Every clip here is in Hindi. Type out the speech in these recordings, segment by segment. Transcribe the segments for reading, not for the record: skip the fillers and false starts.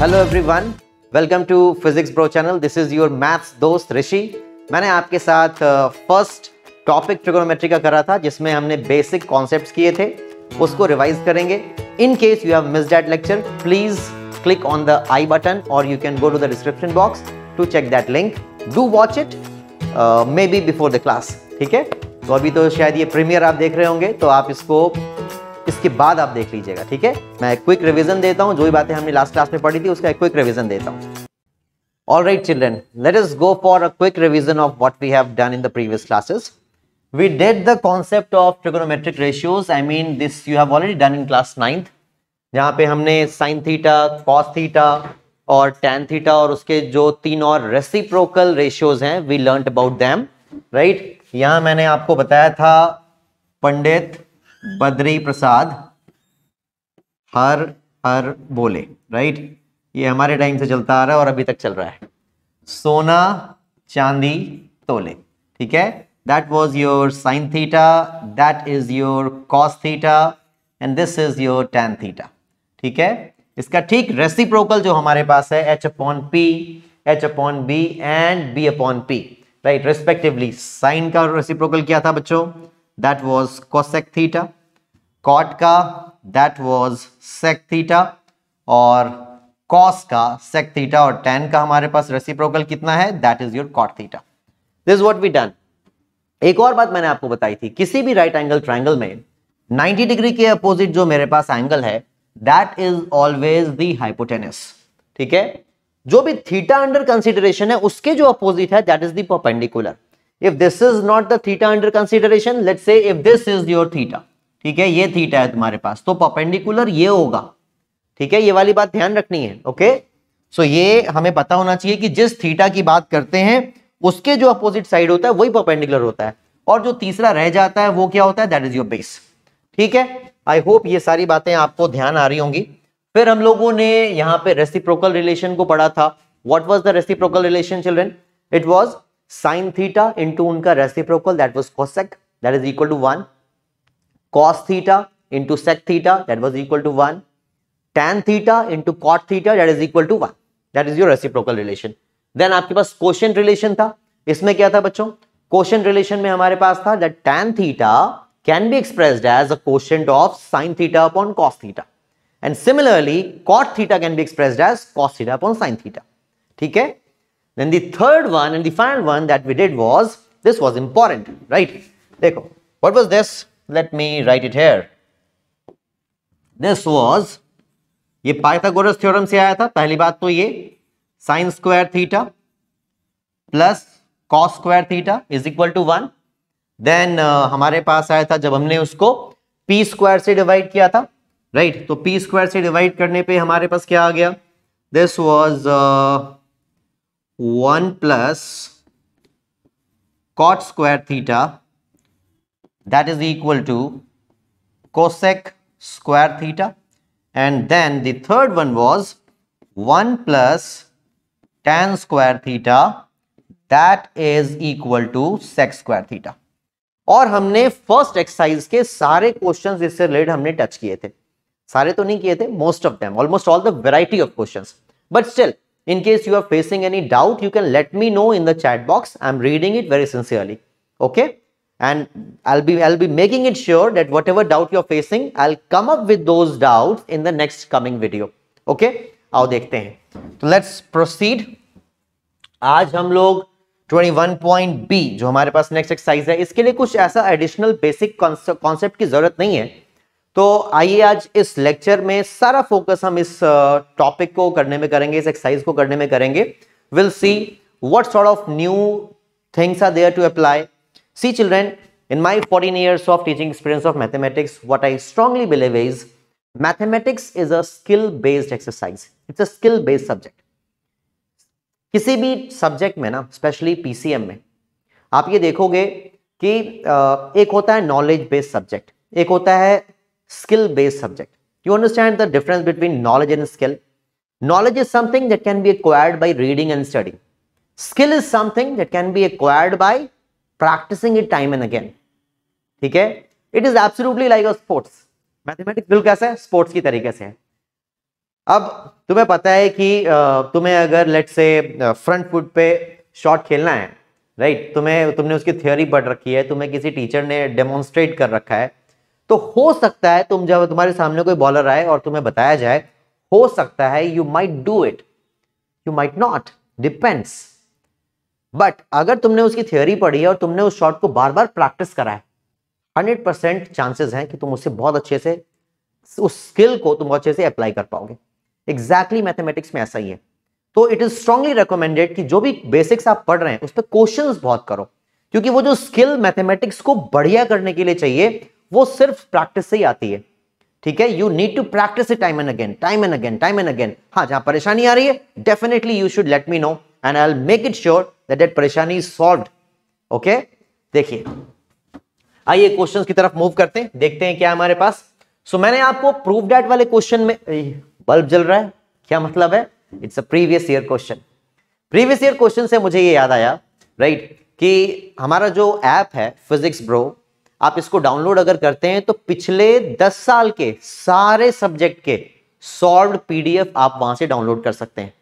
Hello everyone, welcome to physics bro channel. This is your maths दोस्त ऋषि। मैंने आपके साथ फर्स्ट टॉपिक ट्रिगोनोमेट्री का करा था, जिसमें हमने बेसिक कॉन्सेप्ट्स किए थे, उसको रिवाइज करेंगे। In case you have missed that lecture, please click on the I button और you can go to the description box to check that link. Do watch it maybe before the class, ठीक है। तो अभी तो शायद ये प्रीमियर आप देख रहे होंगे, तो आप इसके बाद आप देख लीजिएगा, ठीक है। मैं क्विक रिवीजन देता हूं, जो भी बातें हमने लास्ट क्लास में पढ़ी थी उसका एक क्विक रिवीजन देता हूं। All right children, let us go for a quick revision of what we have done in the previous classes. We did the concept of trigonometric ratios. I mean this you have already done in class 9th, जहां पे हमने sin थीटा, cos थीटा और tan थीटा और उसके जो तीन और रेसिप्रोकल रेशियोज हैं, we learnt about them, right? यहां मैंने आपको बताया था पंडित बद्री प्रसाद हर हर बोले, राइट। ये हमारे टाइम से चलता आ रहा है और अभी तक चल रहा है। सोना चांदी तोले, ठीक है। That was your sine theta, that is your cos theta and this is your tan theta, ठीक है। इसका ठीक रेसिप्रोकल जो हमारे पास है h upon p, h upon b and b upon p, right, respectively. Sine का रेसिप्रोकल क्या था बच्चों? That was cosec theta. Cot का दैट वाज सेक थीटा और कॉस का सेक थीटा और टैन का हमारे पास रेसिप्रोकल कितना है? That is your cot theta. This is what we done. एक और बात मैंने आपको बताई थी, किसी भी राइट एंगल ट्रायंगल में 90 डिग्री के अपोजिट जो मेरे पास एंगल है, that is always the hypotenuse, ठीक है। जो भी थीटा अंडर कंसीडरेशन है, उसके जो अपोजिट है, that is the perpendicular. If this is not the theta under consideration, let's say if this is your theta, ठीक है, ये थीटा है तुम्हारे पास, तो परपेंडिकुलर ये होगा, ठीक है। ये वाली बात ध्यान रखनी है, ओके। सो ये हमें पता होना चाहिए कि जिस थीटा की बात करते हैं, उसके जो अपोजिट साइड होता है वही परपेंडिकुलर होता है, और जो तीसरा रह जाता है वो क्या होता है? दैट इज योर बेस, ठीक है। आई होप ये सारी बातें आपको ध्यान आ रही होंगी। फिर हम लोगों ने यहाँ पे रेसिप्रोकल रिलेशन को पढ़ा था। What was the reciprocal relation children? It was sine theta into उनका reciprocal, that was cosec, that is equal to 1, cos theta into sec theta, that was equal to 1, tan theta into cot theta, that is equal to 1. That is your reciprocal relation. Then आपके पास quotient relation था। इसमें क्या था बच्चों? quotient relation में हमारे पास था that tan theta can be expressed as a quotient of sin theta upon cos theta, and similarly cot theta can be expressed as cos theta upon sin theta, ठीक है। Then the third one and the final one that we did was, this was important, right? देखो, what was this? Let me write it here. This was, ये पाइथागोरस थ्योरम से आया था। पहली बात तो ये sine square theta plus cos square theta is equal to 1। Then हमारे पास आया था जब हमने उसको पी स्क्वायर से डिवाइड किया था, राइट। तो पी स्क्वायर से डिवाइड करने पे हमारे पास क्या आ गया? This was 1 plus cot square theta, that is equal to cosec square theta, and then the third one was 1 plus tan square theta, that is equal to sec square theta। और हमने फर्स्ट एक्सरसाइज के सारे क्वेश्चंस इससे रिलेटेड हमने टच किए थे। सारे तो नहीं किए थे, most of them, almost all the variety of questions. But still, in case you are facing any doubt, you can let me know in the chat box. I'm reading it very sincerely, okay? And I'll be making it sure that whatever doubt you're facing, I'll come up with those doubts in the next coming video, okay? आओ देखते हैं। तो let's proceed। आज हम लोग 21.b जो हमारे पास नेक्स्ट एक्सरसाइज है, इसके लिए कुछ ऐसा एडिशनल बेसिक कॉन्सेप्ट की जरूरत नहीं है। तो आइए आज इस लेक्चर में सारा फोकस हम इस टॉपिक को करने में करेंगे, इस एक्सरसाइज को करने में करेंगे। We'll see what sort of new things are there to apply. See children, in my 14 years of teaching experience of mathematics, what I strongly believe is mathematics is a skill based exercise. It's a skill based subject. किसी भी सब्जेक्ट में ना, स्पेशली पीसीएम में, आप ये देखोगे कि एक होता है नॉलेज बेस्ड सब्जेक्ट, एक होता है skill based subject. You understand the difference between knowledge and skill? Knowledge is something that can be acquired by reading and studying. Skill is something that can be acquired by practicing it time and again. ठीक है? It is absolutely like a sports. Mathematics बिल्कुल कैसा है? स्पोर्ट्स की तरीके से है। अब तुम्हें पता है कि तुम्हें अगर लेट्स से फ्रंट फुट पे शॉट खेलना है, राइट, तुमने उसकी थ्योरी पढ़ रखी है, तुम्हें किसी टीचर ने डेमोन्स्ट्रेट कर रखा है, तो हो सकता है तुम जब तुम्हारे सामने कोई बॉलर आए और तुम्हें बताया जाए, हो सकता है you might do it, you might not, depends. But अगर तुमने उसकी थ्योरी पढ़ी है और तुमने उस शॉट को बार बार प्रैक्टिस करा है, 100% चांसेस हैं कि तुम उससे बहुत अच्छे से उस स्किल को तुम बहुत अच्छे से अप्लाई कर पाओगे। एग्जैक्टली मैथमेटिक्स में ऐसा ही है। तो इट इज स्ट्रांगली रिकमेंडेड कि जो भी बेसिक्स आप पढ़ रहे हैं उस पर क्वेश्चंस बहुत करो, क्योंकि वो जो स्किल मैथमेटिक्स को बढ़िया करने के लिए चाहिए वो सिर्फ प्रैक्टिस से ही आती है। ठीक है, you need to practise it time and again, time and again, time and again. हाँ, जहां परेशानी आ रही है definitely you should let me know and I will make it sure that that परेशानी इज सॉल्व्ड। ओके, देखिए, आइए क्वेश्चंस की तरफ मूव करते हैं, देखते हैं क्या हमारे पास। सो मैंने आपको प्रूव दैट वाले क्वेश्चन में, बल्ब जल रहा है, क्या मतलब है? It's a previous year question. Previous year question से मुझे ये याद आया, राइट, कि हमारा जो ऐप है फिजिक्स ब्रो, आप इसको डाउनलोड अगर करते हैं तो पिछले 10 साल के सारे सब्जेक्ट के सॉल्व्ड पीडीएफ आप वहां से डाउनलोड कर सकते हैं।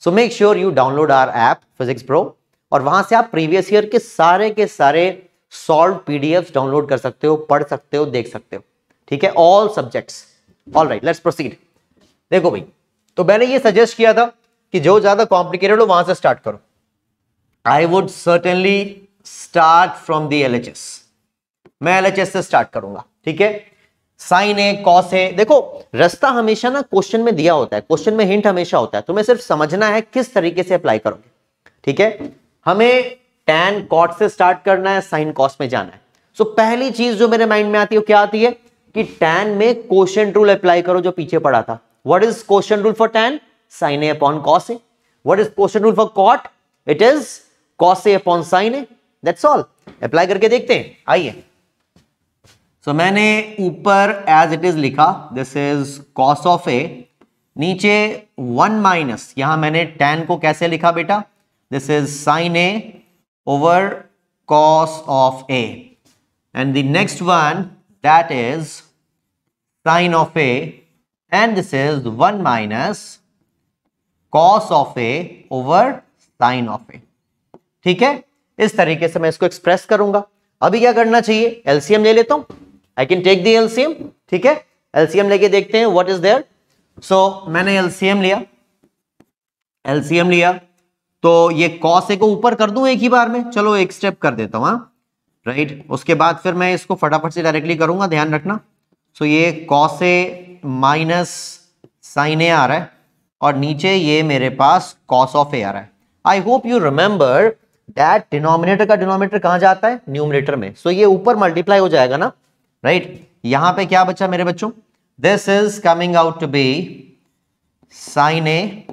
So make sure you download our app physics bro, और वहां से आप प्रीवियस ईयर के सारे सॉल्व्ड पीडीएफ डाउनलोड कर सकते हो, पढ़ सकते हो, देख सकते हो। ठीक है, all subjects. All right, let's proceed. देखो भाई, तो मैंने ये सजेस्ट किया था कि जो ज्यादा कॉम्प्लिकेटेड हो वहां से स्टार्ट करो। I would certainly start from the LHS. मैं एलएचएस से स्टार्ट करूंगा। ठीक है, साइन है, कॉस है। देखो, रास्ता हमेशा ना क्वेश्चन में दिया होता है, क्वेश्चन में हिंट हमेशा होता है, तुम्हें सिर्फ समझना है किस तरीके से अप्लाई करोगे। ठीक है, हमें टैन कॉट से स्टार्ट करना है, साइन कॉस में जाना है। सो पहली चीज जो मेरे माइंड में आती है वो क्या आती है कि टैन में क्वोशिएंट रूल अप्लाई करो, जो पीछे पढ़ा था। What is quotient rule for tan? Sine A upon cos A. What is quotient rule for cot? It is cos A upon sine A. That's all. Apply करके देखते हैं, आइए। सो मैंने ऊपर एज इट इज लिखा, this is cos of A, नीचे 1 माइनस, यहां मैंने टैन को कैसे लिखा बेटा? This is sine A over cos of A, and the next one that is sine of A, and this is 1 minus cos of A over sine of A. ठीक है, इस तरीके से मैं इसको एक्सप्रेस करूंगा। अभी क्या करना चाहिए? एलसीएम ले लेता हूं। I can take the LCM. ठीक है, एलसीएम लेके देखते हैं व्हाट इज देयर। सो मैंने एलसीएम लिया, एलसीएम लिया, तो ये कॉस ए को ऊपर कर दूं एक ही बार में। चलो एक स्टेप कर देता हूं, राइट। उसके बाद फिर मैं इसको फटाफट से डायरेक्टली करूंगा, ध्यान रखना। सो ये कॉस ए माइनस साइन ए आ रहा है, और नीचे ये मेरे पास कॉस ऑफ ए आ रहा है। I hope you remember that denominator का डिनोमिनेटर कहां जाता है? न्यूमरेटर में। सो ये ऊपर मल्टीप्लाई हो जाएगा ना, राइट। यहां पे क्या बचा मेरे बच्चों? This is coming out to be sine A,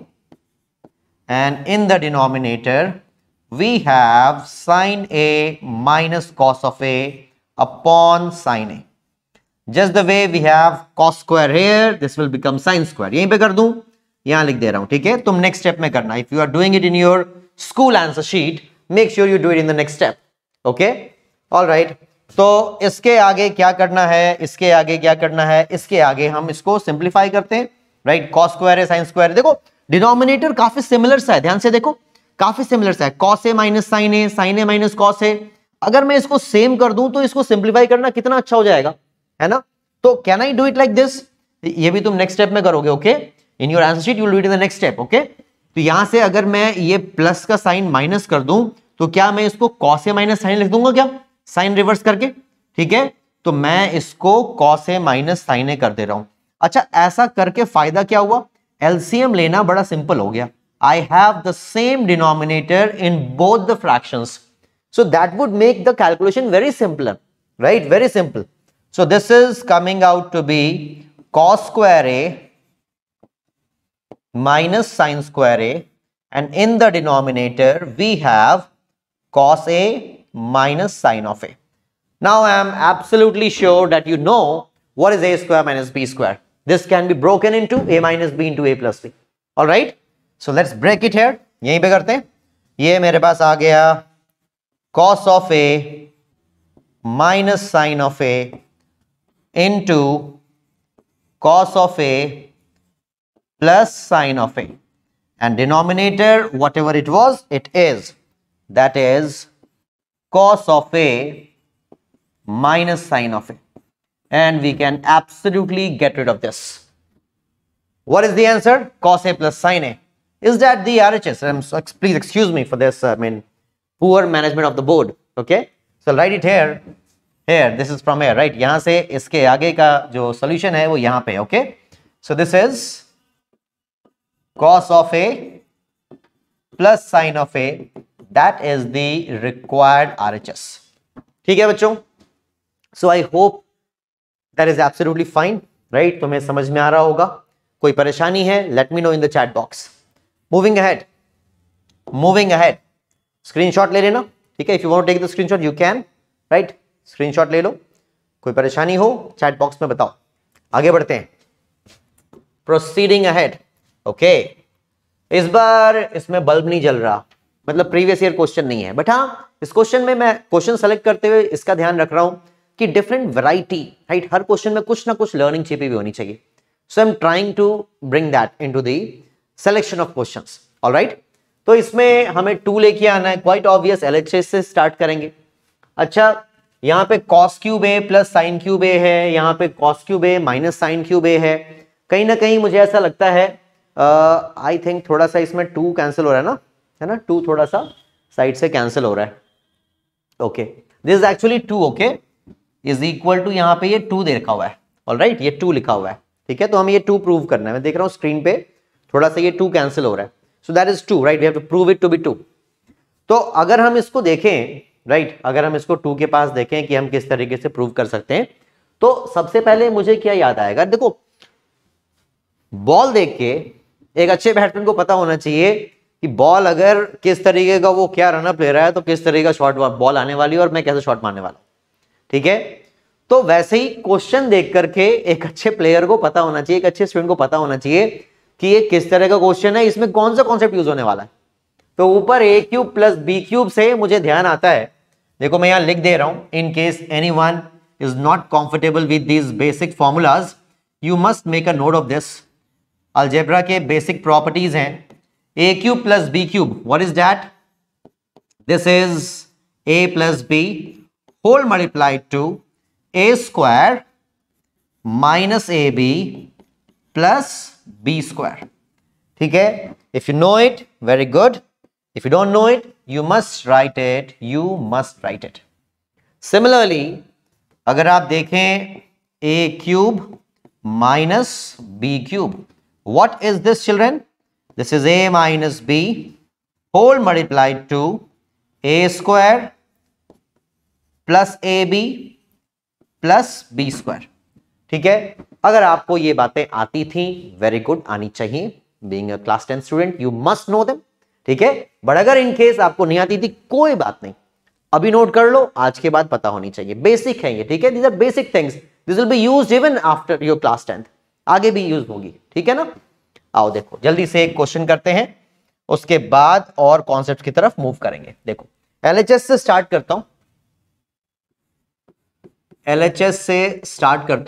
and in the denominator we have sine A minus cos of A upon sine A. Just the way we have cos square here, this will become sine square. यहीं पे कर दूं, यहां लिख दे रहा हूं। ठीक है, तुम नेक्स्ट स्टेप में करना। If you are doing it in your school answer sheet, make sure you do it in the next step. Okay, all right. तो इसके आगे क्या करना है, इसके आगे क्या करना है, इसके आगे हम इसको सिंप्लीफाई करते हैं, राइट। कॉस स्क्वायर है, साइन स्क्वायर है। देखो डिनोमिनेटर काफी सिमिलर सा है, ध्यान से देखो, काफी सिमिलर सा है। Cos A minus sign A, sine A minus cos ए। अगर मैं इसको सेम कर दूं तो इसको सिंप्लीफाई करना कितना अच्छा हो जाएगा, है ना। तो can I do it like this? ये भी तुम नेक्स्ट स्टेप में करोगे। Okay, in your answer sheet you will do it in the next step. Okay, तो यहां से अगर मैं ये प्लस का साइन माइनस कर दूं तो क्या मैं इसको कॉस ए माइनस साइन लिख दूंगा क्या? साइन रिवर्स करके। ठीक है, तो मैं इसको कॉस ए माइनस साइन ए कर दे रहा हूं। अच्छा, ऐसा करके फायदा क्या हुआ? एलसीएम लेना बड़ा सिंपल हो गया। I have the same denominator in both the fractions, so that would make the calculation very simpler, right, very simple. So this is coming out to be cos square A minus sine square a, and in the denominator we have cos a minus sine of a. Now I am absolutely sure that you know what is a square minus b square. This can be broken into a minus b into a plus b. All right, so let's break it here. यहीं पे करते हैं। ये मेरे पास आ गया cos of a minus sine of a into cos of a plus sine of a, and denominator whatever it was, it is, that is cos of a minus sine of a, and we can absolutely get rid of this. What is the answer? Cos a plus sine a. Is that the RHS? Please excuse me for this, poor management of the board. Okay, so I'll write it here. Here, this is from here, right? यहाँ से इसके आगे का जो solution है वो यहाँ पे. Okay, so this is cos of a plus sine of a. That is the required RHS. ठीक है बच्चों? So I hope that is absolutely fine, right? तुम्हें समझ में आ रहा होगा. कोई परेशानी है? Let me know in the chat box. Moving ahead. Screenshot ले लेना. ठीक है? If you want to take the screenshot, you can, right? Screenshot ले लो. कोई परेशानी हो चैट बॉक्स में बताओ. आगे बढ़ते हैं. Proceeding ahead. ओके, इस बार इसमें बल्ब नहीं जल रहा, मतलब प्रीवियस ईयर क्वेश्चन नहीं है, बट हाँ इस क्वेश्चन में मैं क्वेश्चन सेलेक्ट करते हुए इसका ध्यान रख रहा हूं कि डिफरेंट वैरायटी, राइट, हर क्वेश्चन में कुछ ना कुछ लर्निंग छिपी हुई होनी चाहिए. So I am trying to bring that into the selection of questions. Alright, तो इसमें हमें 2 लेके आना है. क्वाइट ऑब्वियस, एलएचएस से स्टार्ट करेंगे. अच्छा, यहाँ पे cos cube A plus sine cube A है, यहाँ पे cos cube A minus sine cube A है. कहीं ना कहीं मुझे ऐसा लगता है, आई थिंक थोड़ा सा इसमें 2 कैंसिल हो रहा है ना, 2 थोड़ा सा साइड से कैंसिल हो रहा है. Okay, this is actually 2. Okay, is equal to, यहाँ पे ये 2 दे रखा हुआ है. ऑलराइट, ये 2 लिखा हुआ है. ठीक है, तो हमें ये 2 प्रूव करना है. मैं देख रहा हूँ स्क्रीन पे थोड़ा सा ये 2 कैंसिल हो रहा है. So that is 2, right? We have to prove it to be 2. तो अगर हम इसको देखें, राइट, अगर हम इसको 2 के पास देखें कि हम किस तरीके से प्रूव कर सकते हैं, तो सबसे पहले मुझे क्या याद आएगा? देखो, बॉल देख के एक अच्छे बैट्समैन को पता होना चाहिए कि बॉल अगर किस तरीके का वो क्या रनअप ले रहा है, तो किस तरीके का शॉट बॉल आने वाली है और मैं कैसे शॉट मारने वाला हूं. ठीक है, तो वैसे ही क्वेश्चन देख करके एक अच्छे प्लेयर को पता होना चाहिए, एक अच्छे स्टूडेंट को पता होना चाहिए कि ये किस तरह का क्वेश्चन है, इसमें कौन सा कॉन्सेप्ट यूज होने वाला है. तो ऊपर ए क्यूब प्लस बी क्यूब से मुझे ध्यान आता है, देखो मैं यहां लिख दे रहा हूं, in case anyone is not comfortable with these basic formulas, you must make a note of this. Algebra के बेसिक प्रॉपर्टीज हैं A cube plus B cube. What is that? This is A plus B whole multiplied to A square minus A B plus B square. ठीक है, if you know it very good, if you don't know it you must write it. Similarly, अगर आप देखें a cube minus b cube, what is this children? This is a minus b whole multiplied to a square plus ab plus b square. ठीक है, अगर आपको ये बातें आती थी, वेरी गुड, आनी चाहिए. Being a class 10 student you must know them. ठीक है, बट अगर इन केस आपको नहीं आती थी, कोई बात नहीं, अभी नोट कर लो, आज के बाद पता होनी चाहिए. बेसिक है ये. ठीक है, these are basic things, this will be used even after your class 10th, आगे भी यूज होगी. ठीक है ना? आओ देखो, जल्दी से एक क्वेश्चन करते हैं, उसके बाद और कॉन्सेप्ट की तरफ मूव करेंगे. देखो, एलएचएस से स्टार्ट करता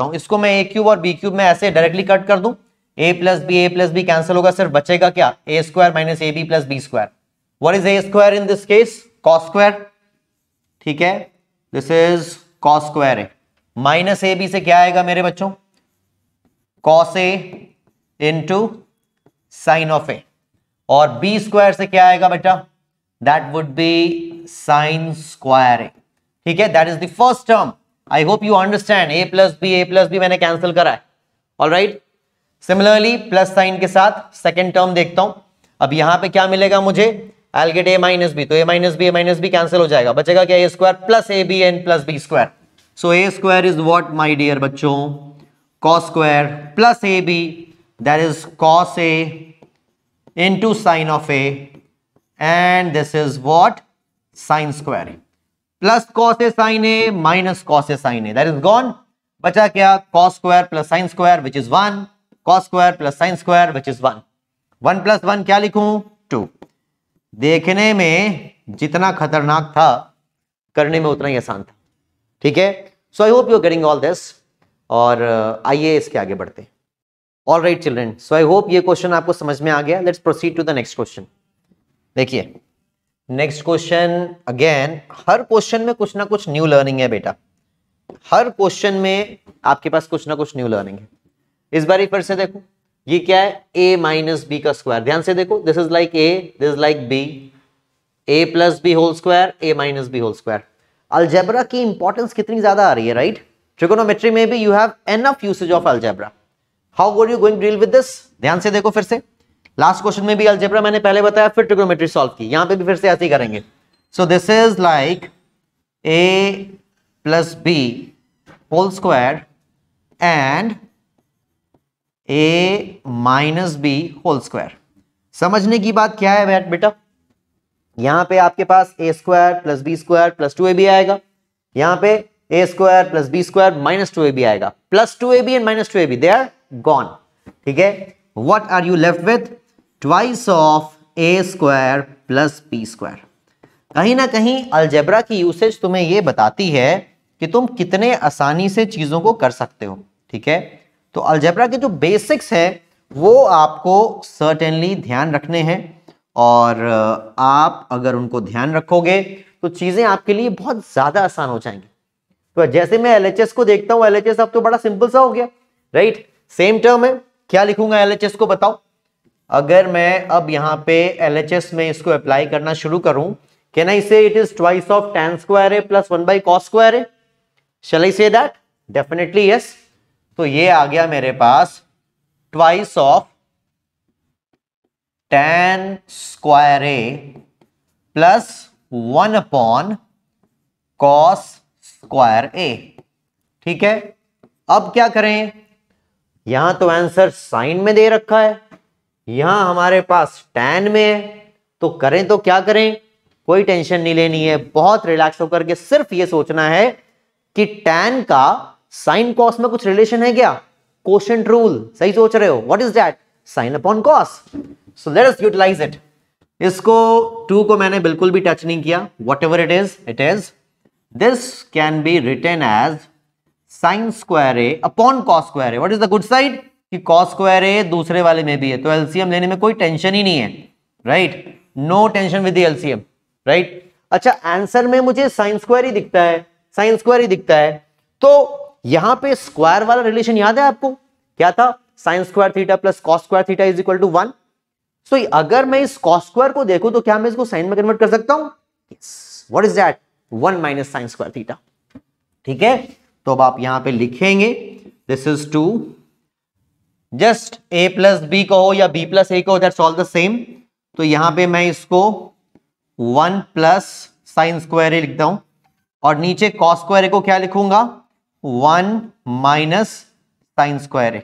हूं. इसको मैं ए क्यूब और बी क्यूब में ऐसे डायरेक्टली कट कर दूं. a प्लस बी कैंसिल होगा, सिर्फ बचेगा क्या? A square minus A B plus B square. What is A square in this case? Cos square. ठीक है, दिस इज कॉस स्क्वायर है. माइनस ए बी से क्या आएगा मेरे बच्चों? Cos a into sine of a. और बी स्क्वायर से क्या आएगा बेटा? That would be sine square a. ठीक है, that is the first term. I hope you understand. A plus b मैंने कैंसिल करा है. ऑलराइट, सिमिलरली प्लस साइन के साथ सेकेंड टर्म देखता हूं. अब यहां पे क्या मिलेगा मुझे? I get a minus b, तो ए माइनस बी कैंसिल हो जाएगा, बचेगा क्या? A square plus a b and plus B square. So a square is what my dear बच्चों? Cos square plus a b, that is cos a into sine of A, and this is what? Sine square a plus cos a sine A minus cos a sine a, that is gone. बचा क्या? Cos square plus sine square which is 1, cos square plus sine square which is 1. 1 plus 1 क्या लिखूं? 2. देखने में जितना खतरनाक था, करने में उतना ही आसान था. ठीक है, so I hope you are getting all this. और आइए इसके आगे बढ़ते हैं. All right children, so I hope ये क्वेश्चन आपको समझ में आ गया. Let's proceed to the next question. देखिए नेक्स्ट क्वेश्चन, अगेन हर क्वेश्चन में कुछ ना कुछ न्यू लर्निंग है बेटा. हर क्वेश्चन में आपके पास कुछ ना कुछ न्यू लर्निंग है. इस बार फिर से देखो, ये क्या है, a माइनस बी का स्क्वायर. ध्यान से देखो, this is like a, this is like b, a plus B whole square, a minus B whole square. Algebra की इंपॉर्टेंस कितनी ज्यादा आ रही है, राइट? ट्रिगोनोमेट्री में भी you have enough usage of algebra. How were you going to deal with this? ध्यान से देखो फिर से, लास्ट क्वेश्चन में भी अलजेब्रा मैंने पहले बताया, फिर ट्रिगोनोमेट्री सॉल्व की, यहां पे भी फिर से ऐसे ही करेंगे. So this is like a plus B whole square and a minus B whole square. समझने की बात क्या है बेटा, यहां पे आपके पास a square plus B square plus 2ab आएगा, यहां पे a square plus B square minus 2ab आएगा, plus 2ab and minus 2ab they are gone. ठीक है, what are you left with? Twice of a square plus b square. कहीं ना कहीं अलजेब्रा की यूसेज तुम्हें यह बताती है कि तुम कितने आसानी से चीजों को कर सकते हो. ठीक है, तो अलजेब्रा के जो बेसिक्स है वो आपको सर्टेनली ध्यान रखने हैं, और आप अगर उनको ध्यान रखोगे तो चीजें आपके लिए बहुत ज्यादा आसान हो जाएंगी. तो जैसे मैं एलएचएस को देखता हूं, एलएचएस अब तो बड़ा सिंपल सा हो गया, राइट? सेम टर्म है, क्या लिखूंगा एलएचएस को बताओ. अगर मैं अब यहां पे एलएचएस में इसको अप्लाई करना शुरू करूं, can I say it is twice of tan square a plus 1 by cos square a? Shall I say that? Definitely yes. तो ये आ गया मेरे पास twice of tan square a plus 1 upon cos square a. ठीक है, अब क्या करें, यहां तो आंसर साइन में दे रखा है, यहां हमारे पास tan में है, तो करें तो क्या करें? कोई टेंशन नहीं लेनी है, बहुत रिलैक्स होकर के सिर्फ ये सोचना है कि tan का साइन कॉस में कुछ रिलेशन है क्या? कोशेंट रूल, सही सोच रहे हो. What is that? Sine upon cos. So let us utilise it. इसको 2 को मैंने बिल्कुल भी टच नहीं किया. Whatever it is this can be written as sine square A upon cos square A. What is the good side? कि कॉस स्क्वायर ए दूसरे वाले में भी है, तो एलसीएम लेने में कोई टेंशन ही नहीं है, right? No tension with the LCM, right? अच्छा, आंसर में मुझे साइन स्क्वायर ही दिखता है, साइन स्क्वायर ही दिखता है, तो यहां पे स्क्वायर वाला रिलेशन याद है आपको? क्या था? Sine square theta plus cos square theta is equal to 1. So अगर मैं इस कॉस स्क्वायर को देखूं तो क्या मैं इसको साइन में कन्वर्ट कर सकता हूं? Yes. What is that? 1 minus sine square theta. ठीक है, तो अब आप यहां पे लिखेंगे this is 2, just a plus B कहो या b प्लस a कहो, दैट्स ऑल द सेम. तो यहां पे मैं इसको 1 प्लस साइन स्क्वायर ए लिखता हूं, और नीचे कॉस स्क्वायर ए को क्या लिखूंगा? 1 minus sine square A.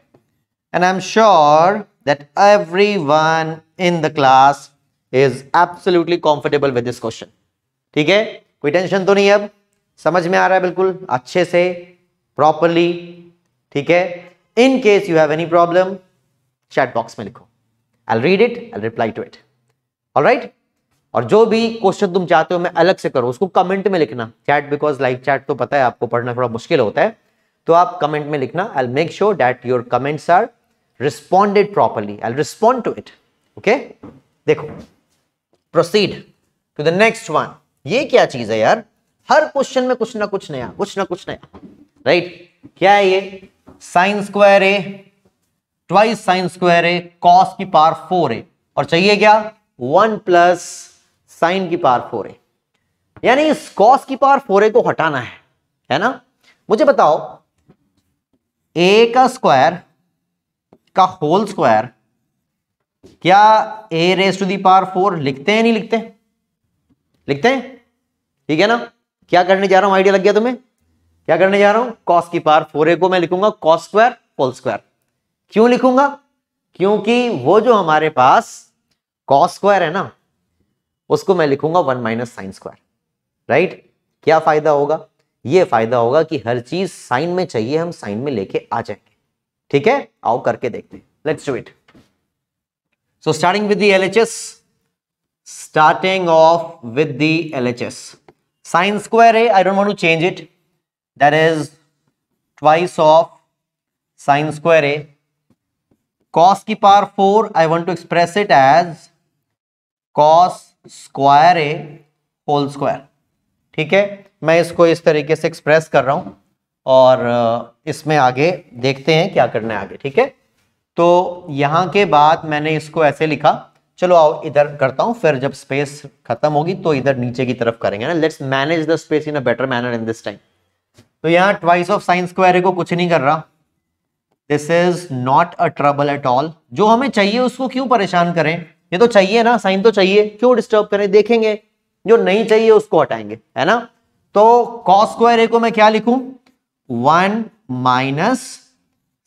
And I am sure that everyone in the class is absolutely comfortable with this question. ठीक है, कोई टेंशन तो नहीं, अब समझ में आ रहा है बिल्कुल अच्छे से, प्रॉपरली. ठीक है, in case you have any problem chat box में लिखो, I will read it, I will reply to it. Alright, और जो भी क्वेश्चन तुम चाहते हो मैं अलग से करूं उसको कमेंट में लिखना. चैट, बिकॉज लाइव चैट तो पता है आपको पढ़ना थोड़ा मुश्किल होता है, तो आप कमेंट में लिखना. I will make sure that your comments are responded properly. I will respond to it. Okay, देखो, proceed to the next one. ये क्या चीज है यार, हर क्वेश्चन में कुछ ना कुछ नया, कुछ ना कुछ नया, राइट? क्या है ये? साइन स्क्वायर ए ट्वाइस साइन स्क्वायर ए कॉस की पावर 4a, और चाहिए क्या? 1 प्लस साइन की पावर 4a. यानी इस कॉस की पावर 4a को हटाना है ना? मुझे बताओ, a का स्क्वायर का होल स्क्वायर क्या a raise to the power 4 लिखते हैं? नहीं लिखते? लिखते हैं, ठीक है ना? क्या करने जा रहा हूं, आइडिया लग गया तुम्हें? क्या करने जा रहा हूं? कॉस की पावर 4a को मैं लिखूंगा कॉस स्क्वायर होल स्क्वायर. क्यों लिखूंगा? क्योंकि वो जो हमारे पास कॉस स्क्वायर है ना, उसको मैं लिखूंगा 1 माइनस साइन स्क्वायर, राइट? क्या फायदा होगा? ये फायदा होगा कि हर चीज साइन में चाहिए, हम साइन में लेके आ जाएंगे. ठीक है, आओ करके देखते हैं. Let's do it. So starting with the LHS, starting off with the LHS. Sin square A, I don't want to change it. That is twice of sin square A cos की power 4 I want to express it as cos square A whole square. ठीक है, मैं इसको इस तरीके से एक्सप्रेस कर रहा हूं और इसमें आगे देखते हैं क्या करना है आगे। ठीक है, तो यहां के बाद मैंने इसको ऐसे लिखा, चलो आओ इधर करता हूं, फिर जब स्पेस खत्म होगी तो इधर नीचे की तरफ करेंगे ना। Let's manage the space in a better manner in this time. तो यहां ट्वाइस ऑफ साइन स्क्वायर को कुछ नहीं कर रहा, this is not a trouble at all. जो हमें चाहिए उसको क्यों परेशान करें, ये तो चाहिए ना, साइन तो चाहिए, क्यों डिस्टर्ब करें, देखेंगे। जो नहीं चाहिए उसको हटाएंगे, है ना। तो cos स्क्वायर ए को मैं क्या लिखूं, 1 माइनस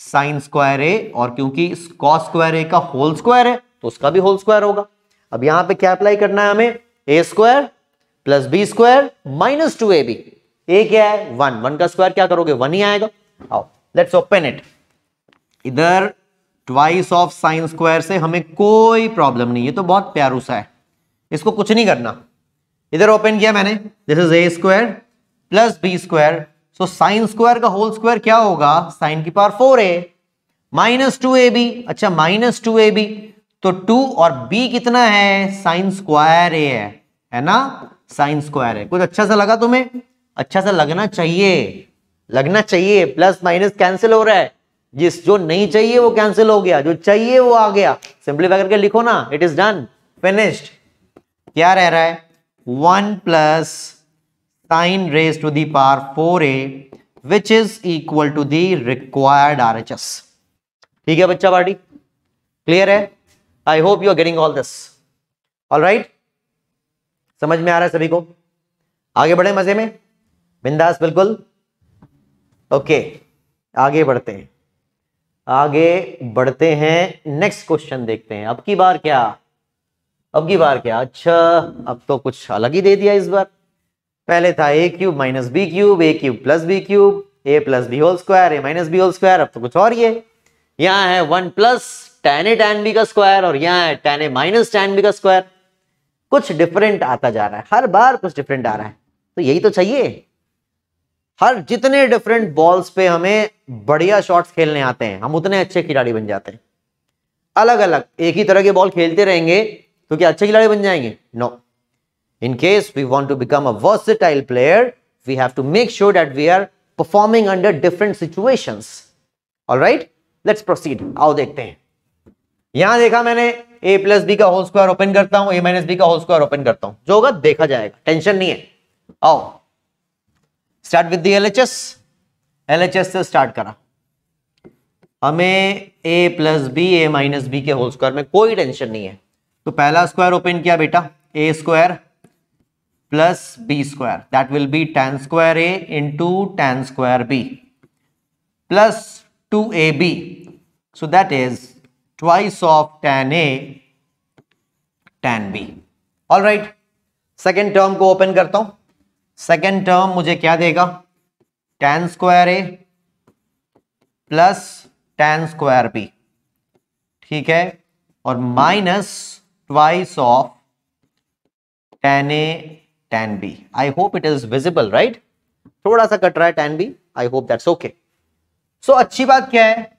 साइन स्क्वायर ए, और क्योंकि cos स्क्वायर ए का होल स्क्वायर है तो उसका भी होल स्क्वायर होगा। अब यहां पे क्या अप्लाई करना है हमें, a square plus B square minus 2ab। A क्या है 1, 1 का स्क्वायर क्या करोगे 1 ही आएगा। आओ लेट्स ओपन इट। इधर ट्वाइस ऑफ साइन स्क्वायर से हमें कोई प्रॉब्लम नहीं, ये तो बहुत प्यारू सा है, इसको कुछ नहीं करना। इधर ओपन किया मैंने, this is A square plus B square, so sine square का होल स्क्वायर क्या होगा, साइन की पावर 4a माइनस 2ab। अच्छा माइनस 2ab, तो 2 और b कितना है, साइन स्क्वायर a है ना, साइन स्क्वायर है। कुछ अच्छा सा लगा तुम्हें, अच्छा सा लगना चाहिए, लगना चाहिए। प्लस माइनस कैंसिल हो रहा है, जिस जो नहीं चाहिए वो कैंसिल हो गया, जो चाहिए वो आ गया। सिंपलीफाई करके लिखो ना, इट इज डन, फिनिश्ड। क्या रह रहा है, 1 plus sine raise to the power 4a which is equal to the required RHS। ठीक है बच्चा पार्टी, क्लियर है। I hope you are getting all this, all right. समझ में आ रहा है सभी को, आगे बढ़े मजे में, बिंदास बिल्कुल। ओके आगे बढ़ते हैं, आगे बढ़ते हैं, नेक्स्ट क्वेश्चन देखते हैं। अब की बार क्या, अब की बार क्या, अच्छा अब तो कुछ अलग ही दे दिया इस बार। पहले था ए cube minus B cube, A cube plus B cube, A plus B whole square, A minus B whole square. अब तो कुछ और ये, यहाँ है 1 plus tan a tan b का स्क्वायर, और यहाँ है tan a minus tan b का स्क्वायर। कुछ डिफरेंट आता जा रहा है, हर बार कुछ डिफरेंट आ रहा है, तो यही तो चाहिए। हर जितने डिफरेंट बॉल्स पे हमें बढ़िया शॉट्स खेलने आते हैं, हम उतने अच्छे खिलाड़ी बन जाते हैं। अलग अलग एक ही तरह के बॉल खेलते रहेंगे तो क्या अच्छे खिलाड़ी बन जाएंगे, no. In case we want to become a versatile player, we have to make sure that we are performing under different situations. All right, let's proceed. आओ देखते हैं। यहां देखा मैंने a प्लस बी का होल स्क्वायर ओपन करता हूं, a माइनस बी का होल स्क्वायर ओपन करता हूं, जो होगा देखा जाएगा, टेंशन नहीं है। आओ start with the LHS। LHS से स्टार्ट करा, हमें a plus B A minus B के होल स्क्वायर में कोई टेंशन नहीं है। तो पहला स्क्वायर ओपन किया बेटा, a square plus B square, that will be tan square a into tan square b plus 2ab, so that is twice of tan a tan b। All right, second term को ओपन करता हूं। सेकेंड टर्म मुझे क्या देगा, tan square a plus tan square b, ठीक है, और minus twice of tan a tan b। I hope it is visible, right. थोड़ा सा कट रहा है tan b, I hope that's okay. So अच्छी बात क्या है,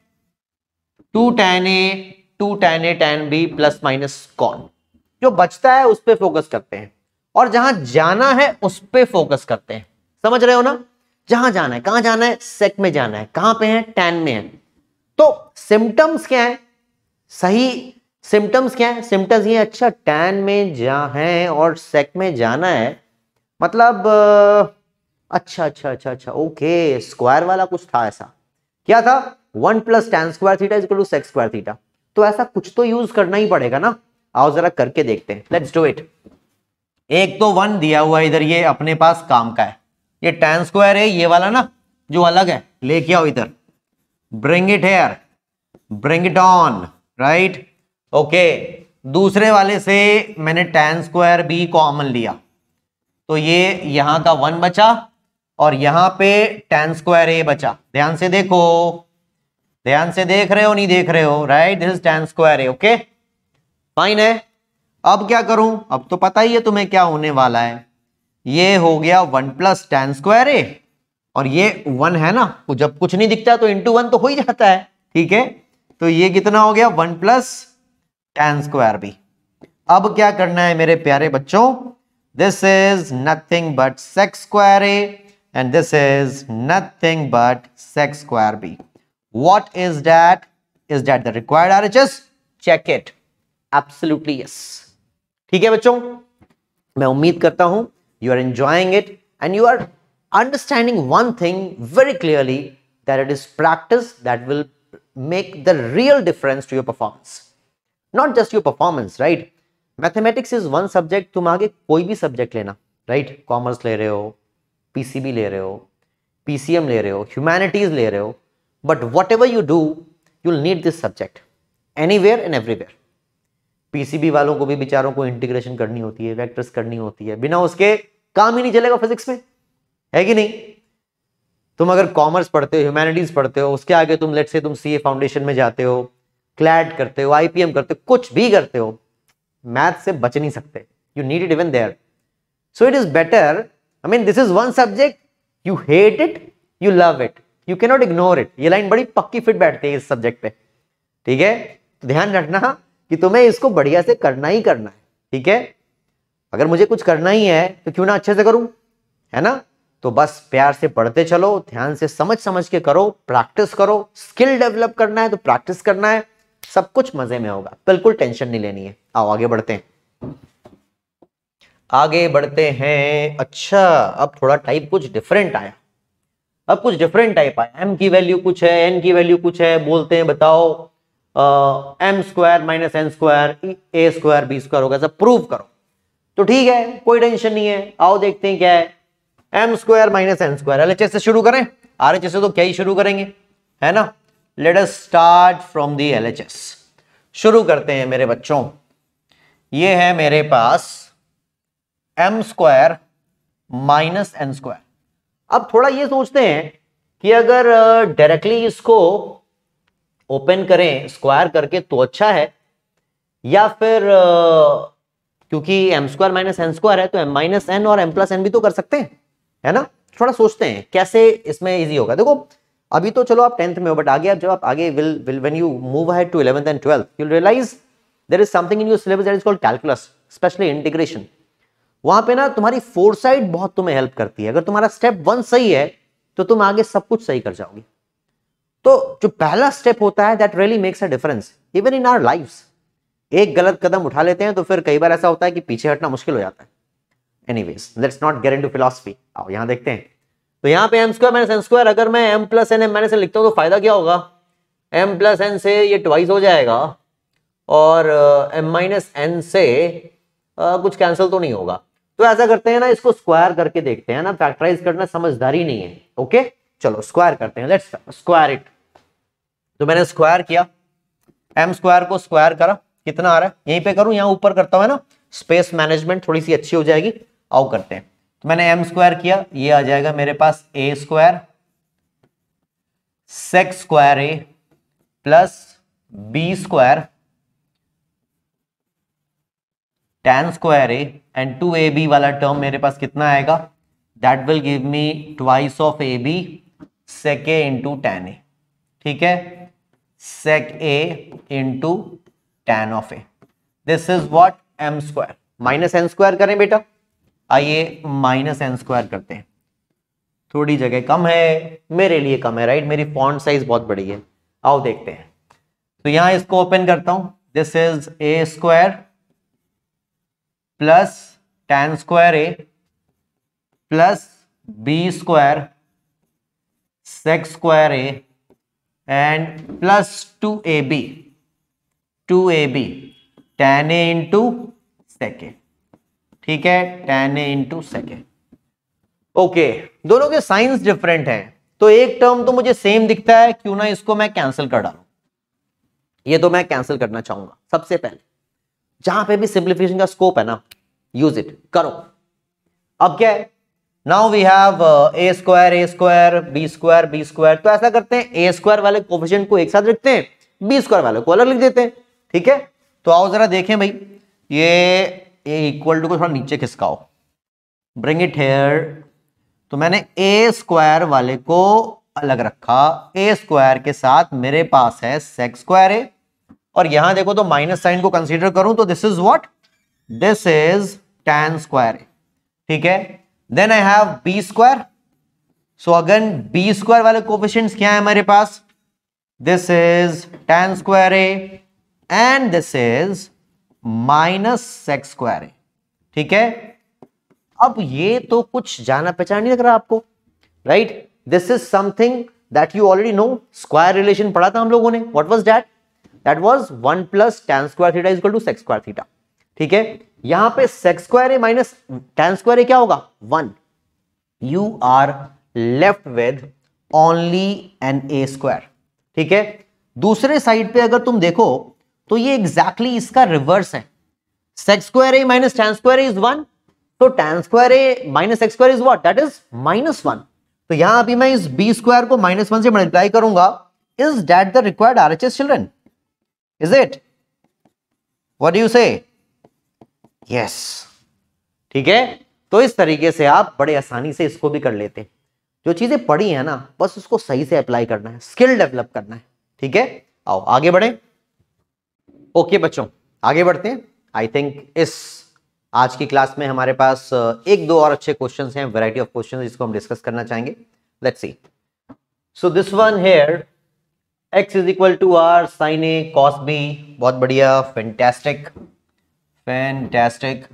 2 tan a tan b plus minus कॉन, जो बचता है उस पे फोकस करते हैं, और जहां जाना है उस पे फोकस करते हैं। समझ रहे हो ना, जहां जाना है, कहां जाना है, सेक में जाना है, कहां पे है, tan में है। तो सिम्टम्स क्या है, सही सिम्टम्स क्या है, सिम्टम्स ये, अच्छा tan में जहां है और सेक में जाना है, मतलब अच्छा अच्छा अच्छा अच्छा ओके, स्क्वायर वाला कुछ था, ऐसा क्या था, 1 plus tan square theta equal to sec square theta. तो ऐसा कुछ तो यूज करना ही पड़ेगा ना। आओ जरा करके देखते हैं, लेट्स डू इट। एक तो 1 दिया हुआ है इधर, ये अपने पास काम का है। ये tan स्क्वायर है ये वाला ना, जो अलग है, लेके आओ इधर, bring it here, bring it on, right okay. दूसरे वाले से मैंने tan स्क्वायर b कॉमन लिया, तो ये यहां का 1 बचा, और यहां पे tan स्क्वायर a बचा। ध्यान से देखो, ध्यान से देख रहे हो नहीं देख रहे हो, right, this is tan square a, okay fine है। अब क्या करूं, अब तो पता ही है तुम्हें क्या होने वाला है, ये हो गया 1 प्लस tan स्क्वायर a, और ये 1 है ना, तो जब कुछ नहीं दिखता है तो इंटू 1 तो हो ही जाता है, ठीक है। तो ये कितना हो गया 1 प्लस tan स्क्वायर बी। अब क्या करना है मेरे प्यारे बच्चों, this is nothing but sec square A and this is nothing but sec square B. What is that? Is that the required RHS? Check it, absolutely yes. ठीक है बच्चों, मैं उम्मीद करता हूं you are enjoying it and you are understanding one thing very clearly, that it is practice that will make the real difference to your performance, not just your performance, right? Mathematics is one subject, तुम आगे कोई भी सब्जेक्ट लेना, right? कॉमर्स ले रहे हो, पीसीबी ले रहे हो, पीसीएम ले रहे हो, ह्यूमैनिटीज ले रहे हो, but whatever you do you'll need this subject anywhere and everywhere. PCB वालों को भी बेचारों को इंटीग्रेशन करनी होती है, वेक्टर्स करनी होती है, बिना उसके काम ही नहीं चलेगा फिजिक्स में, है कि नहीं? तुम अगर कॉमर्स पढ़ते हो, ह्यूमैनिटीज पढ़ते हो, उसके आगे तुम लेट्स से तुम सीए फाउंडेशन में जाते हो, क्लैड करते हो, आईपीएम करते हो, कुछ भी करते हो, मैथ से बच नहीं सकते। You need it even there. So it is better, I mean this is one subject, you hate it, you love it, you cannot ignore it. ये लाइन बड़ी पक्की फिट बैठती है इस सब्जेक्ट पे, ठीक है? तो ध्यान रखना कि तुम्हें इसको बढ़िया से करना ही करना है, ठीक है? अगर मुझे कुछ करना ही है तो क्यों ना अच्छे से करूं, है ना? तो बस प्यार से पढ़ते चलो, ध्यान से समझ समझ के करो, प्रैक्टिस करो। स्किल डेवलप करना है तो प्रैक्टिस करना है, सब कुछ मजे में होगा, बिल्कुल टेंशन नहीं लेनी है। आओ आगे बढ़ते हैं, आगे बढ़ते हैं। अच्छा, अब थोड़ा टाइप कुछ डिफरेंट आया, अब कुछ डिफरेंट टाइप आया। एम की वैल्यू कुछ है, एन की वैल्यू कुछ है, बोलते हैं बताओ m square minus N square a square B square होगा, सब प्रूव करो। तो ठीक है, कोई टेंशन नहीं है, आओ देखते हैं क्या है। M square minus N square, LHS से शुरू करें, आरएचएस से तो क्या ही शुरू करेंगे, है ना? Let us start from the LHS. शुरू करते हैं मेरे बच्चों। ये है मेरे पास m square minus N square. अब थोड़ा ये सोचते हैं कि अगर डायरेक्टली इसको ओपन करें स्क्वायर करके तो अच्छा है, या फिर क्योंकि M square minus N square है तो एम माइनस एन और एम प्लस एन भी तो कर सकते हैं, है ना? थोड़ा सोचते हैं कैसे इसमें इजी होगा। देखो अभी तो चलो आप 10th में हो, बट आगे आप जब आप आगे will when you move ahead to 11th and 12th you will realise there is something in your syllabus that is called calculus, specially integration. वहां पे ना तुम्हारी फोरसाइट बहुत तुम्हें हेल्प करती है। अगर तुम्हारा स्टेप 1 सही है तो तुम आगे सब कुछ सही कर जाओगे। तो जो पहला स्टेप होता है that really makes a difference even in our lives. एक गलत कदम उठा लेते हैं तो फिर कई बार ऐसा होता है कि पीछे हटना मुश्किल हो जाता है। Anyways let's not get into philosophy. आओ यहां देखते हैं। तो यहां पे M square minus N square, अगर मैं M plus N M minus N लिखता हूं तो फायदा क्या होगा? एम प्लस एन से ये ट्वाइस हो जाएगा और एम माइनस एन से कुछ कैंसिल तो नहीं होगा। तो ऐसा करते हैं ना, इसको स्क्वायर करके देखते हैं ना, फैक्टराइज करना समझदारी नहीं है। ओके चलो स्क्वायर करते हैं, लेट्स स्क्वायर इट। तो मैंने स्क्वायर किया, एम स्क्वायर को स्क्वायर करा, कितना आ रहा है? यहीं पे करूं, यहां ऊपर करता हूं ना, स्पेस मैनेजमेंट थोड़ी सी अच्छी हो जाएगी। आओ करते हैं। तो मैंने एम स्क्वायर किया, ये आ जाएगा मेरे पास a square sec square a plus B square tan square A and 2ab वाला टर्म मेरे पास कितना आएगा? That will give me twice of a b sec a into tan a. ठीक है, sec a into tan of a. This is what m square. Minus N square करें बेटा, आइए माइनस एन स्क्वायर करते हैं। थोड़ी जगह कम है, मेरे लिए कम है, राइट? मेरी फॉन्ट साइज बहुत बड़ी है। आओ देखते हैं। तो यहां इसको ओपन करता हूं, this is A square plus tan square a plus B square sec square A and plus 2ab tan a into sec a. ठीक है, tan a into sec a. Okay, दोनों के साइंस डिफरेंट हैं, तो एक टर्म तो मुझे सेम दिखता है, क्यों ना इसको मैं कैंसिल कर डालूं। ये तो मैं कैंसिल करना चाहूंगा सबसे पहले। जहां पे भी सिंप्लीफिकेशन का स्कोप है ना, यूज इट करो। अब क्या है, now we have A square B square. तो ऐसा करते हैं, ए स्क्वायर वाले कोफिशिएंट को एक साथ लिखते हैं, बी स्क्वायर वाले को अलग लिख देते हैं। ठीक है, तो आओ जरा देखें भाई, ये इक्वल टू को थोड़ा नीचे खिसकाओ, ब्रिंग इट हेयर। तो मैंने ए स्क्वायर वाले को अलग रखा, ए स्क्वायर के साथ मेरे पास है सेक स्क्वायर ए, और यहां देखो तो माइनस साइन को कंसीडर करूं तो this is what, this is tan square a, ठीक है। Then I have b square, so again b square वाले कोफिशिएंट्स क्या है हमारे पास, this is tan square A and this is minus sec square a, ठीक है। अब ये तो कुछ जाना पहचान नहीं लग रहा आपको, right? This is something that you already know, square relation पढ़ा था हम लोगों ने, what was that, that was 1 plus tan square theta is equal to sec square theta, ठीक है। यहां पे sec square A minus tan square A क्या होगा, 1, you are left with only an A square, ठीक है। दूसरे साइड पे अगर तुम देखो तो ये एग्जैक्टली इसका रिवर्स है, sec square A minus tan square A is 1, तो tan square A minus sec square is what, that is -1। तो यहां अभी मैं इस b स्क्वायर को -1 से मल्टीप्लाई करूंगा, is that the required RHS children, is it, what do you से, यस, ठीक है। तो इस तरीके से आप बड़े आसानी से इसको भी कर लेते हैं, जो चीजें पढ़ी है ना बस उसको सही से अप्लाई करना है, स्किल डेवलप करना है, ठीक है। आओ आगे बढ़े, ओके बच्चों आगे बढ़ते हैं। आई थिंक इस आज की क्लास में हमारे पास एक दो और अच्छे क्वेश्चंस हैं, वैरायटी ऑफ क्वेश्चंस जिसको हम डिस्कस करना चाहेंगे। Let's see, so this one here, x is equal to r sin a cos b, बहुत बढ़िया, fantastic fantastic,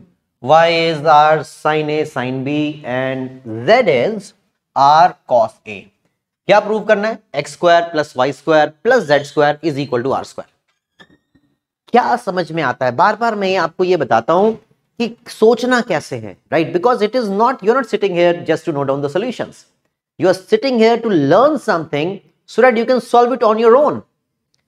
y is r sin a sin b and z is r cos a। क्या प्रूव करना है, x square plus Y square plus Z square is equal to r square. क्या समझ में आता है, बार बार मैं आपको ये बताता हूं कि सोचना कैसे है, right? Because it is not, you are not sitting here just to note down the solutions, you are sitting here to learn something so that you can solve it on your own,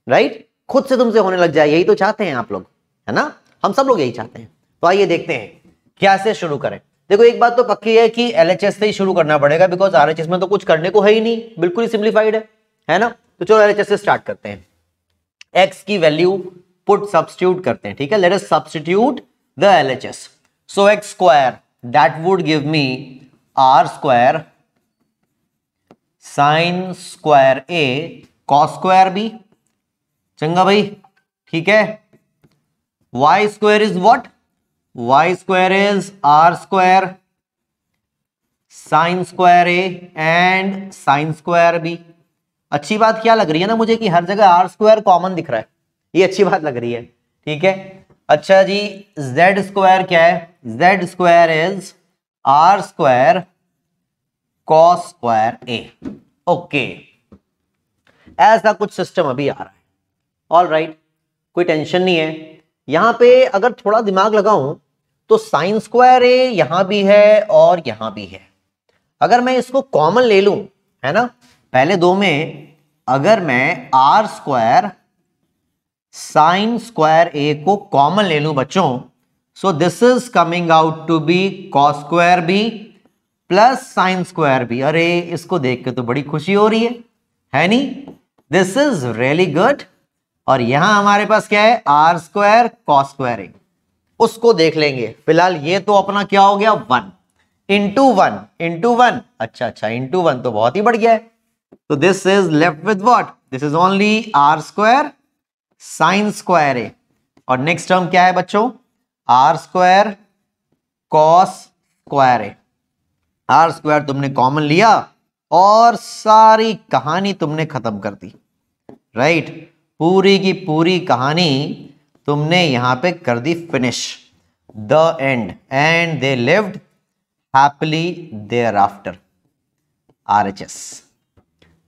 right? खुद से तुमसे होने लग जाए, यही तो चाहते हैं आप लोग, है ना? हम सब लोग यही चाहते हैं। तो आइए देखते हैं क्या से शुरू करें। देखो एक बात तो पक्की है कि LHS से ही शुरू करना पड़ेगा, बिकॉज RHS में तो कुछ करने को है ही नहीं, बिल्कुल ही सिंप्लीफाइड है ना? तो चलो LHS से स्टार्ट करते हैं। x की वैल्यू पुट सब्स्टिट्यूट करते हैं, ठीक है। Let us substitute the LHS, so x square that would give me r square sin square a cos square b, चंगा भाई, ठीक है। y square is what, y square is r square sin square a and sin square b। अच्छी बात क्या लग रही है ना मुझे कि हर जगह r square कॉमन दिख रहा है, ये अच्छी बात लग रही है, ठीक है। अच्छा जी, z स्क्वायर क्या है, z square is r square cos square a, okay. ऐसा कुछ सिस्टम अभी आ रहा है, ऑल राइट, कोई टेंशन नहीं है। यहां पे अगर थोड़ा दिमाग लगाऊं तो साइन स्क्वायर a यहां भी है और यहां भी है। अगर मैं इसको कॉमन ले लूं, है ना, पहले दो में अगर मैं r square sine square A को कॉमन ले लूं बच्चों, so this is coming out to be cos square B plus sine square B. अरे इसको देख के तो बड़ी खुशी हो रही है नहीं? This is really good. और यहां हमारे पास क्या है, आर स्क्वायर कॉस स्क्वायर ए, उसको देख लेंगे। फिलहाल ये तो अपना क्या हो गया, 1 इंटू वन। अच्छा इंटू 1 तो बहुत ही बढ़ गया है। तो this is left with what, this is only r square sine square a, और नेक्स्ट टर्म क्या है बच्चों, r square cos square a. R square तुमने कॉमन लिया और सारी कहानी तुमने खत्म कर दी, राइट? पूरी की पूरी कहानी तुमने यहां पे कर दी finish, the end, and they lived happily there after, RHS,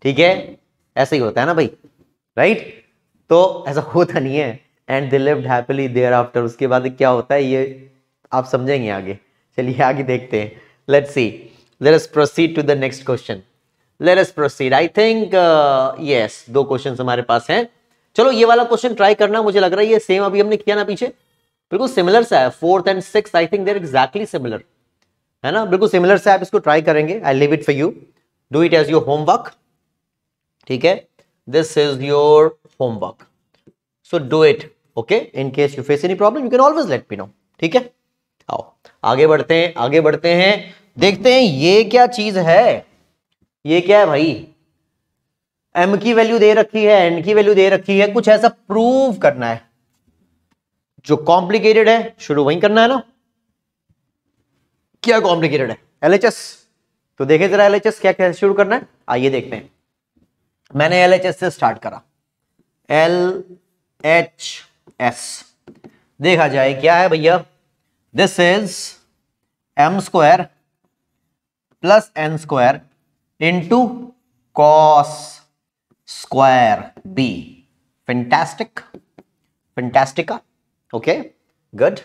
ठीक है। ऐसे ही होता है ना भाई, राइट? तो ऐसा होता नहीं है and they lived happily there after, उसके बाद क्या होता है ये आप समझेंगे आगे। चलिए आगे देखते हैं, let's see, let us proceed to the next question. Let us proceed, I think yes 2 question हमारे पास हैं। चलो ये वाला क्वेश्चन ट्राई करना, मुझे लग रहा है ये सेम अभी हमने किया ना पीछे, बिल्कुल सिमिलर सा है। 4th and 6th I think they're exactly similar, है ना, बिल्कुल सिमिलर से आप इसको ट्राई करेंगे। I leave it for you, do it as your homework, ठीक है। This is your homework, so do it, okay. In case you face any problem you can always let me know, ठीक है। आओ आगे बढ़ते हैं, देखते हैं ये क्या चीज है, ये क्या है भाई, m की वैल्यू दे रखी है, n की वैल्यू दे रखी है, कुछ ऐसा प्रूव करना है जो कॉम्प्लिकेटेड है, शुरू वहीं करना है ना। क्या कॉम्प्लिकेटेड है? LHS। तो देखें जरा LHS क्या क्या शुरू करना है, आइए देखते हैं। मैंने LHS से स्टार्ट करा, LHS देखा जाए क्या है भैया, this is m square plus n square into cos square b। Fantastic, फैंटास्टिका, okay good.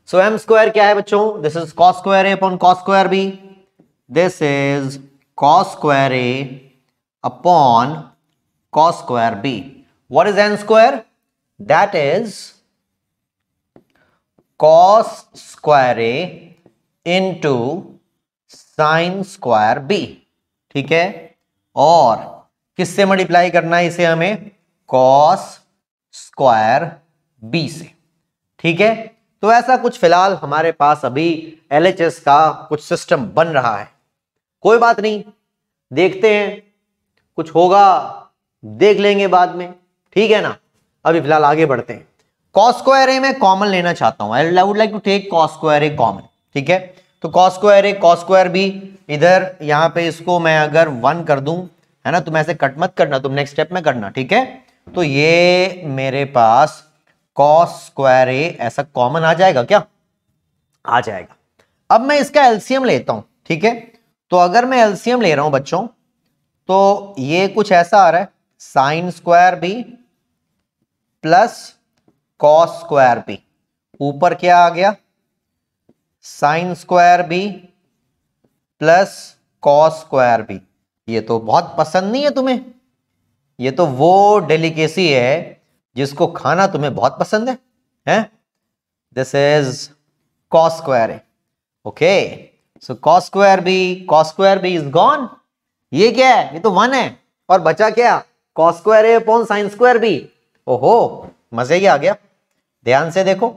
So m square क्या है बच्चों, this is cos square a upon cos square b, this is cos square a upon cos square b. What is n square? That is cos square a into sin square b, ठीक है। और किससे मल्टीप्लाई करना है इसे हमें, cos square b से, ठीक है। तो ऐसा कुछ फिलहाल हमारे पास अभी LHS का कुछ सिस्टम बन रहा है, कोई बात नहीं, देखते हैं, कुछ होगा देख लेंगे बाद में, ठीक है ना। अभी फिलहाल आगे बढ़ते हैं। cos स्क्वायर ए में कॉमन लेना चाहता हूं, I would like to take cos square A common, ठीक है। तो cos square A cos square B, इधर यहां पे इसको मैं अगर 1 कर दूं, है ना, तुम ऐसे कट मत करना, तुम नेक्स्ट स्टेप में करना, ठीक है। तो ये मेरे पास cos स्क्वायर ए ऐसा कॉमन आ जाएगा क्या, आ जाएगा। अब मैं इसका एलसीएम लेता हूं, ठीक है। तो अगर मैं एलसीएम ले रहा हूं बच्चों, तो ये कुछ ऐसा आ रहा है, sine square B plus cos square B, ऊपर क्या आ गया, sine square B plus cos square B. ये तो बहुत पसंद नहीं है तुम्हें, ये तो वो डेलिकेसी है जिसको खाना तुम्हें बहुत पसंद है? This is cos square A, okay. So cos square B is gone. ये क्या है, ये तो 1 है, और बचा क्या, cos square A upon sign square B. ओहो, मजे ही आ गया, ध्यान से देखो,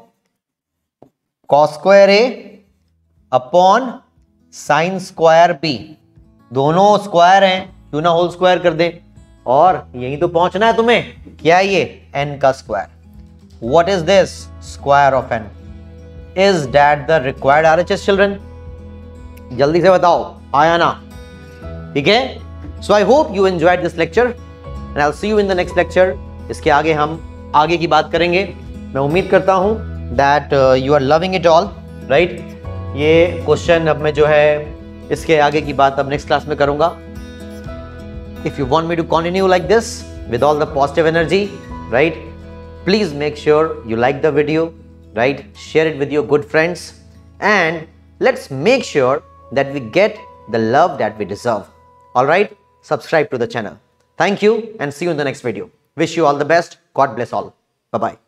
cos square A upon sign square B, दोनों स्क्वायर हैं, क्यों ना होल स्क्वायर कर दे, और यही तो पहुंचना है तुम्हें, क्या ये n का square. What is this, square of n। Is that the required RHS children? जल्दी से बताओ, आया ना, ठीक है। So I hope you enjoyed this lecture and I will see you in the next lecture. इसके आगे हम आगे की बात करेंगे। मैं उम्मीद करता हूं that you are loving it all, right. ये क्वेश्चन अब मैं जो है इसके आगे की बात अब नेक्स्ट क्लास में करूंगा। If you want me to continue like this with all the positive energy, right, please make sure you like the video, right, share it with your good friends and let's make sure that we get the love that we deserve. All right, subscribe to the channel. Thank you and see you in the next video. Wish you all the best. God bless all. Bye bye.